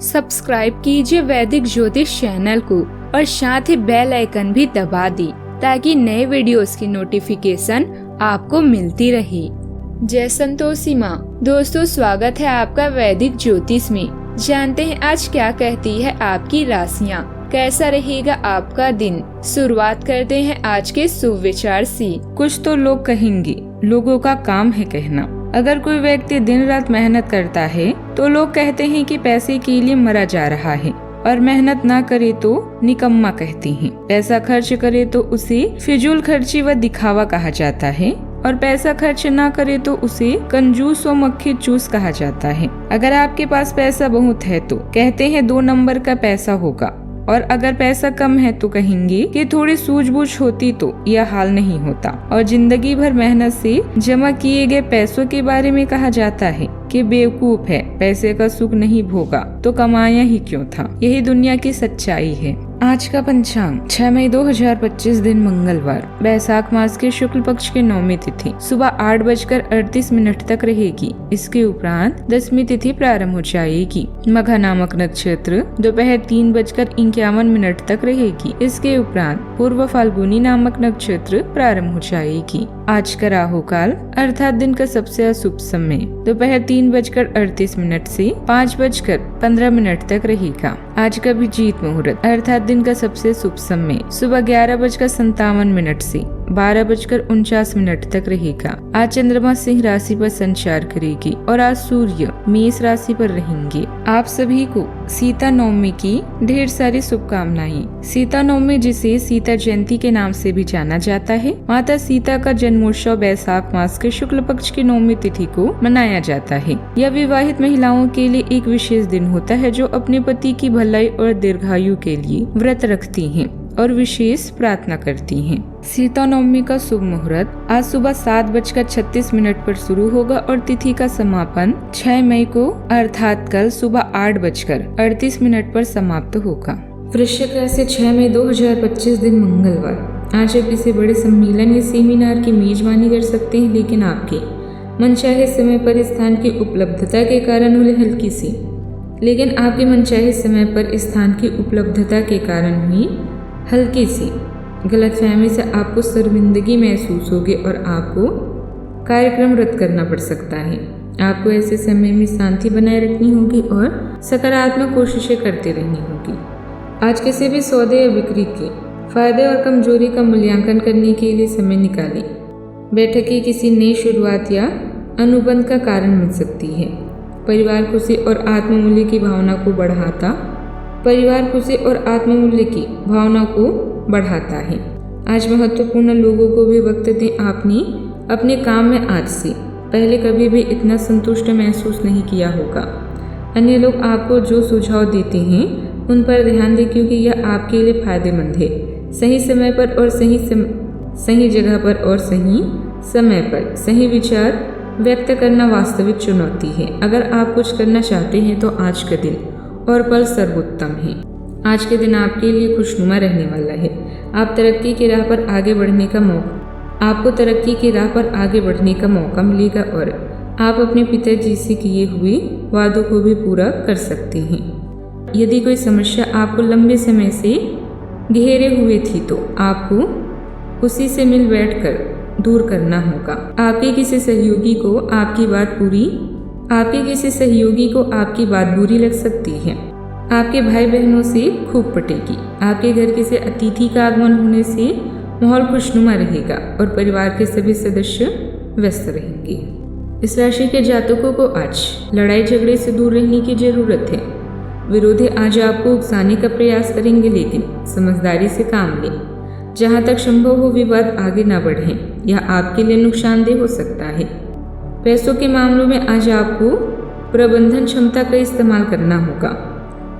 Subscribe कीजिए वैदिक ज्योतिष चैनल को और साथ ही बेल आइकन भी दबा दी ताकि नए वीडियोस की नोटिफिकेशन आपको मिलती रहे। जय संतोषी माँ। दोस्तों, स्वागत है आपका वैदिक ज्योतिष में। जानते हैं आज क्या कहती है आपकी राशियाँ, कैसा रहेगा आपका दिन। शुरुआत करते हैं आज के शुभ विचार से। कुछ तो लोग कहेंगे, लोगों का काम है कहना। अगर कोई व्यक्ति दिन रात मेहनत करता है तो लोग कहते हैं कि पैसे के लिए मरा जा रहा है, और मेहनत ना करे तो निकम्मा कहते हैं। पैसा खर्च करे तो उसे फिजूल खर्ची व दिखावा कहा जाता है, और पैसा खर्च ना करे तो उसे कंजूस व मक्खी चूस कहा जाता है। अगर आपके पास पैसा बहुत है तो कहते हैं 2 नंबर का पैसा होगा, और अगर पैसा कम है तो कहेंगे कि थोड़ी सूझबूझ होती तो यह हाल नहीं होता। और जिंदगी भर मेहनत से जमा किए गए पैसों के बारे में कहा जाता है कि बेवकूफ है, पैसे का सुख नहीं भोगा तो कमाया ही क्यों था। यही दुनिया की सच्चाई है। आज का पंचांग 6 मई 2025 दिन मंगलवार, वैशाख मास के शुक्ल पक्ष की 9वीं तिथि सुबह 8:38 तक रहेगी। इसके उपरांत 10वीं तिथि प्रारंभ हो जाएगी। मघा नामक नक्षत्र दोपहर 3:51 तक रहेगी। इसके उपरांत पूर्व फाल्गुनी नामक नक्षत्र प्रारंभ हो जाएगी। आज का राहु काल अर्थात दिन का सबसे अशुभ समय दोपहर 3:38 से 5:15 तक रहेगा। आज का अभिजीत मुहूर्त अर्थात दिन का सबसे शुभ समय सुबह 11:57 से 12:49 तक रहेगा। आज चंद्रमा सिंह राशि पर संचार करेगी और आज सूर्य मेष राशि पर रहेंगे। आप सभी को सीता नवमी की ढेर सारी शुभकामनाएं। सीता नवमी, जिसे सीता जयंती के नाम से भी जाना जाता है, माता सीता का जन्मोत्सव वैशाख मास के शुक्ल पक्ष की 9वीं तिथि को मनाया जाता है। यह विवाहित महिलाओं के लिए एक विशेष दिन होता है जो अपने पति की भलाई और दीर्घायु के लिए व्रत रखती हैं और विशेष प्रार्थना करती हैं। सीता नवमी का शुभ मुहूर्त आज सुबह 7:36 पर शुरू होगा और तिथि का समापन 6 मई को अर्थात कल सुबह 8:38 पर समाप्त होगा। वृश्चिक राशि 6 मई 2025 दिन मंगलवार। आज आप किसी बड़े सम्मेलन या सेमिनार की मेजबानी कर सकते हैं, लेकिन आपके मनचाहे समय पर स्थान की उपलब्धता के कारण हुई हल्की सी गलतफहमी से आपको शर्मिंदगी महसूस होगी और आपको कार्यक्रम रद्द करना पड़ सकता है। आपको ऐसे समय में शांति बनाए रखनी होगी और सकारात्मक कोशिशें करते रहनी होगी। आज किसी भी सौदे या बिक्री के फायदे और कमजोरी का मूल्यांकन करने के लिए समय निकालें। बैठकें किसी नई शुरुआत या अनुबंध का कारण बन सकती है। परिवार खुशी और आत्ममूल्य की भावना को बढ़ाता है। आज महत्वपूर्ण लोगों को भी वक्त दें। आपने अपने काम में आज से पहले कभी भी इतना संतुष्ट महसूस नहीं किया होगा। अन्य लोग आपको जो सुझाव देते हैं उन पर ध्यान दें, क्योंकि यह आपके लिए फायदेमंद है। सही समय पर और सही जगह पर और सही समय पर सही विचार व्यक्त करना वास्तविक चुनौती है। अगर आप कुछ करना चाहते हैं तो आज का दिन और पल सर्वोत्तम है। आज के दिन आपके लिए खुशनुमा रहने वाला है। आपको तरक्की की राह पर आगे बढ़ने का मौका मिलेगा और आप अपने पिताजी से किए हुए वादों को भी पूरा कर सकते हैं। यदि कोई समस्या आपको लंबे समय से घेरे हुए थी तो आपको उसी से मिल बैठकर दूर करना होगा। आपके किसी सहयोगी को आपकी बात बुरी लग सकती है। आपके भाई बहनों से खूब पटेगी। आपके घर किसी अतिथि का आगमन होने से माहौल खुशनुमा रहेगा और परिवार के सभी सदस्य व्यस्त रहेंगे। इस राशि के जातकों को आज लड़ाई झगड़े से दूर रहने की जरूरत है। विरोधी आज आपको उकसाने का प्रयास करेंगे, लेकिन समझदारी से काम लें। जहाँ तक संभव हो विवाद आगे न बढ़े, यह आपके लिए नुकसानदेह हो सकता है। पैसों के मामलों में आज आपको प्रबंधन क्षमता का इस्तेमाल करना होगा।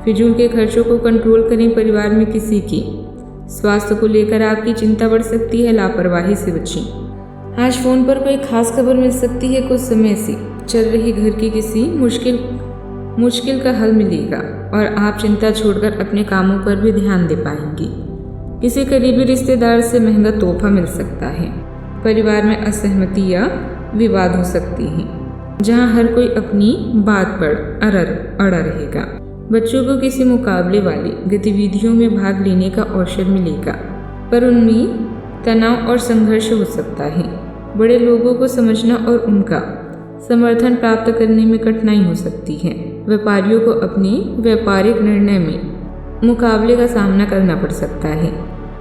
फिजूल के खर्चों को कंट्रोल करें। परिवार में किसी की स्वास्थ्य को लेकर आपकी चिंता बढ़ सकती है, लापरवाही से बचें। आज फोन पर कोई खास खबर मिल सकती है। कुछ समय से चल रही घर की किसी मुश्किल का हल मिलेगा और आप चिंता छोड़कर अपने कामों पर भी ध्यान दे पाएंगे। किसी करीबी रिश्तेदार से महंगा तोहफा मिल सकता है। परिवार में असहमति या विवाद हो सकती है, जहां हर कोई अपनी बात पर अड़ा रहेगा। बच्चों को किसी मुकाबले वाली गतिविधियों में भाग लेने का अवसर मिलेगा, पर उनमें तनाव और संघर्ष हो सकता है। बड़े लोगों को समझना और उनका समर्थन प्राप्त करने में कठिनाई हो सकती है। व्यापारियों को अपने व्यापारिक निर्णय में मुकाबले का सामना करना पड़ सकता है।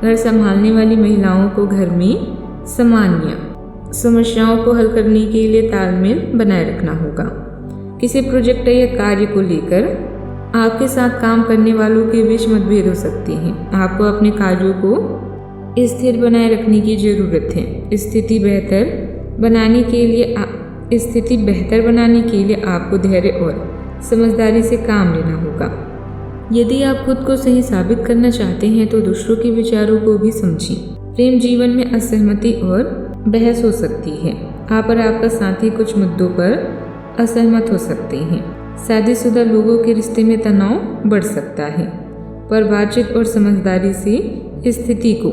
घर संभालने वाली महिलाओं को घर में सामान्य समस्याओं को हल करने के लिए तालमेल बनाए रखना होगा। किसी प्रोजेक्ट या कार्य को लेकर आपके साथ काम करने वालों के बीच मतभेद हो सकते हैं। आपको अपने कार्यों को स्थिर बनाए रखने की जरूरत है। स्थिति बेहतर बनाने के लिए आपको धैर्य और समझदारी से काम लेना होगा। यदि आप खुद को सही साबित करना चाहते हैं तो दूसरों के विचारों को भी समझें। प्रेम जीवन में असहमति और बहस हो सकती है। आप और आपका साथी कुछ मुद्दों पर असहमत हो सकते हैं। शादीशुदा लोगों के रिश्ते में तनाव बढ़ सकता है, पर बातचीत और समझदारी से स्थिति को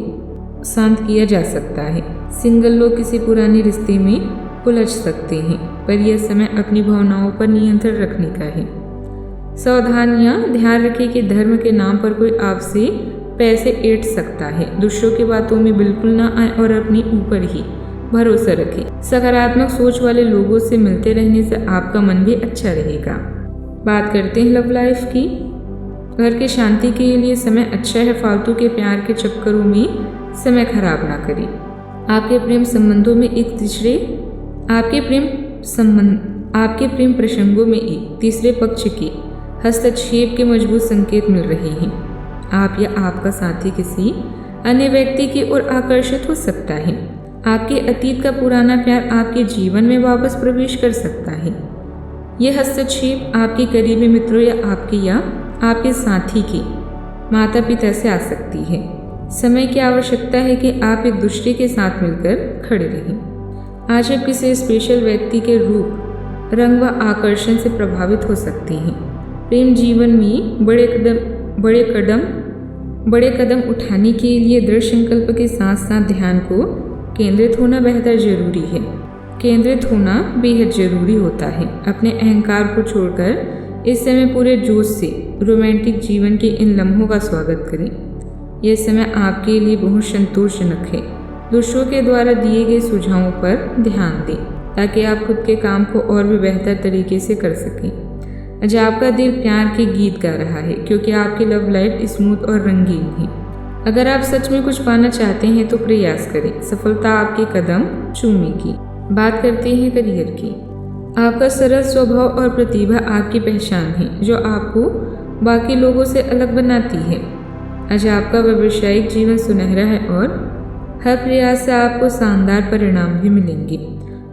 शांत किया जा सकता है। सिंगल लोग किसी पुराने रिश्ते में उलझ सकते हैं, पर यह समय अपनी भावनाओं पर नियंत्रण रखने का है। सावधानियां ध्यान रखें कि धर्म के नाम पर कोई आपसे पैसे ऐंठ सकता है। दूसरों की बातों में बिल्कुल ना आए और अपने ऊपर ही भरोसा रखें। सकारात्मक सोच वाले लोगों से मिलते रहने से आपका मन भी अच्छा रहेगा। बात करते हैं लव लाइफ की। घर की शांति के लिए समय अच्छा है। फालतू के प्यार के चक्करों में समय खराब ना करें। आपके प्रेम संबंधों में आपके प्रेम प्रसंगों में एक तीसरे पक्ष के हस्तक्षेप के मजबूत संकेत मिल रहे हैं। आप या आपका साथी किसी अन्य व्यक्ति की ओर आकर्षित हो सकता है। आपके अतीत का पुराना प्यार आपके जीवन में वापस प्रवेश कर सकता है। यह हस्तक्षेप आपके करीबी मित्रों या आपके साथी के माता पिता से आ सकती है। समय की आवश्यकता है कि आप एक दूसरे के साथ मिलकर खड़े रहें। आज आप किसी स्पेशल व्यक्ति के रूप, रंग व आकर्षण से प्रभावित हो सकते हैं। प्रेम जीवन में बड़े कदम उठाने के लिए दृढ़ संकल्प के साथ साथ ध्यान को केंद्रित होना बेहद जरूरी होता है। अपने अहंकार को छोड़कर इस समय पूरे जोश से रोमांटिक जीवन के इन लम्हों का स्वागत करें। यह समय आपके लिए बहुत संतोषजनक है। दूसरों के द्वारा दिए गए सुझावों पर ध्यान दें ताकि आप खुद के काम को और भी बेहतर तरीके से कर सकें। आज आपका दिल प्यार के गीत गा रहा है क्योंकि आपकी लव लाइफ स्मूथ और रंगीन है। अगर आप सच में कुछ पाना चाहते हैं तो प्रयास करें। सफलता आपके कदम चूमेगी। बात करते हैं करियर की। आपका सरल स्वभाव और प्रतिभा आपकी पहचान है जो आपको बाकी लोगों से अलग बनाती है। आज आपका व्यावसायिक जीवन सुनहरा है और हर प्रयास से आपको शानदार परिणाम भी मिलेंगे।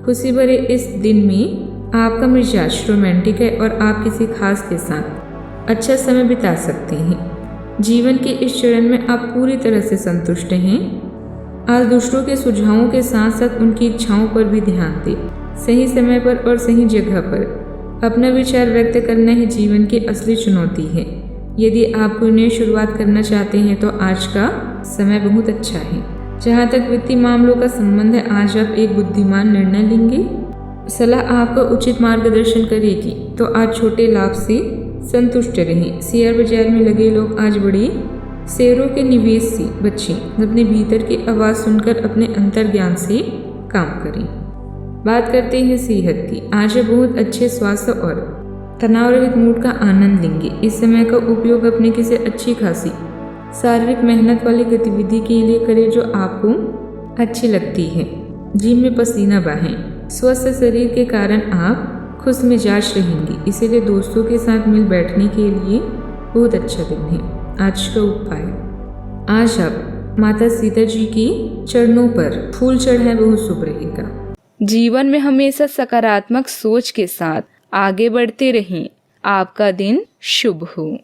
खुशी भरे इस दिन में आपका मिजाज रोमांटिक है और आप किसी खास के साथ अच्छा समय बिता सकते हैं। जीवन के इस चरण में आप पूरी तरह से संतुष्ट हैं। आज दूसरों के सुझावों के साथ साथ उनकी इच्छाओं पर भी ध्यान दें। सही समय पर और सही जगह पर अपना विचार व्यक्त करना ही जीवन की असली चुनौती है। यदि आप कोई नई शुरुआत करना चाहते हैं तो आज का समय बहुत अच्छा है। जहाँ तक वित्तीय मामलों का संबंध है, आज आप एक बुद्धिमान निर्णय लेंगे। सलाह आपका उचित मार्गदर्शन करेगी तो आज छोटे लाभ से संतुष्ट रहें। शेयर बाजार में लगे लोग आज बड़े शेयरों के निवेश से बचें। अपने भीतर की आवाज़ सुनकर अपने अंतर्ज्ञान से काम करें। बात करते हैं सेहत की। आज आप बहुत अच्छे स्वास्थ्य और तनाव रहित मूड का आनंद लेंगे। इस समय का उपयोग अपने किसी अच्छी खासी शारीरिक मेहनत वाली गतिविधि के लिए करें जो आपको अच्छी लगती है। जिम में पसीना बहाएं। स्वस्थ शरीर के कारण आप खुश मिजाज रहेंगे, इसीलिए दोस्तों के साथ मिल बैठने के लिए बहुत अच्छा दिन है। आज का उपाय, आज आप माता सीता जी के चरणों पर फूल चढ़ाएं, बहुत शुभ रहेगा। जीवन में हमेशा सकारात्मक सोच के साथ आगे बढ़ते रहें। आपका दिन शुभ हो।